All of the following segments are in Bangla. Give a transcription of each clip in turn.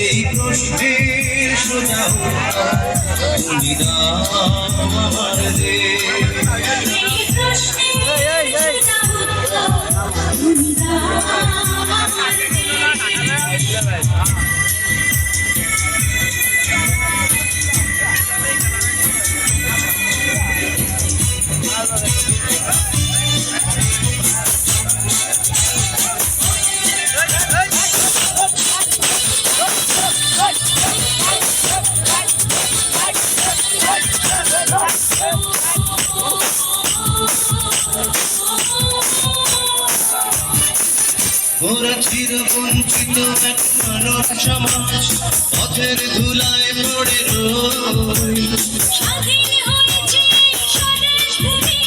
এই প্রশ্নের সোজা তুমি দাও আমার ওরা চির বঞ্চিত এক মানব সমাজ পথের ধুলায় পড়ে রই স্বাধীন হয়েছে স্বদেশ ভূমি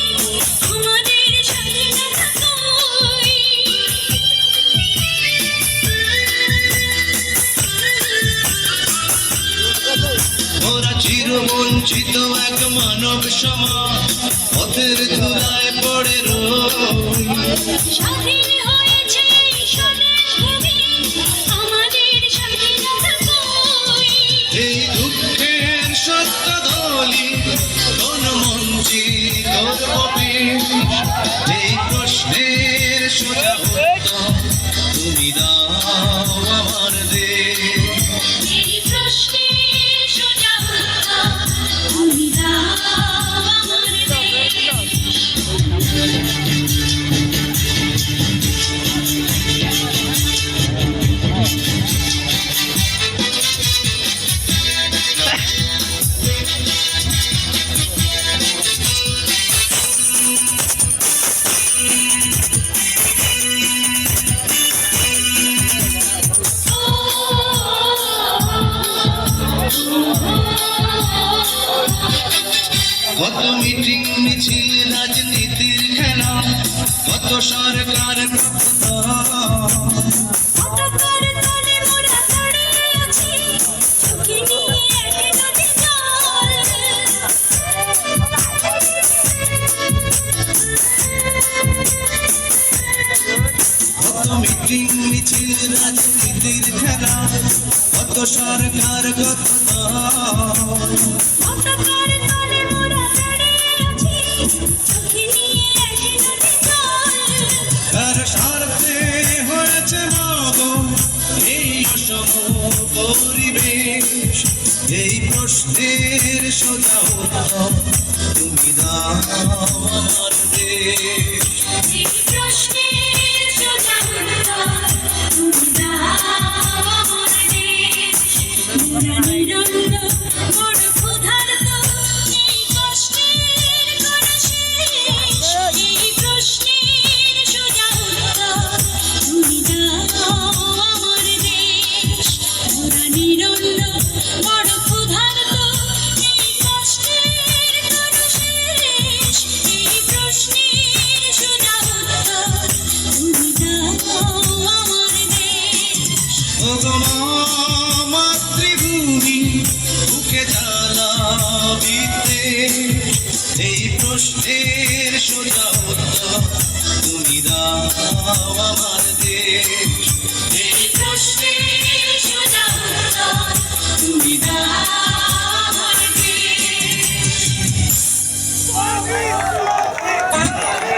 আমাদের স্বাধীনতা কই ওরা চির বঞ্চিত এক মানব সমাজ পথের ধুলায় পড়ে রই স্বাধীন এই দুঃখের সত্য দলি কোন মঞ্চিত এই প্রশ্নের সোজা উত্তর তুমি দাও আমার কত মিটিং মিছিল রাজনীতির খেলা কত সরকার কত মিটিং মিছিল রাজনীতির খেলা কত সরকার তার স্বার্থে হয়েছে মাগো এই অসম পরিবেশ এই প্রশ্নের সোজা উত্তর তুমি দাও আমার দেশ মাতৃভূমি বুকে জ্বালা বিদ্বেষ এই প্রশ্নের সোজা উত্তর তুমি দাও আমার দেশ এই প্রশ্নের সোজা উত্তর তুমি দাও।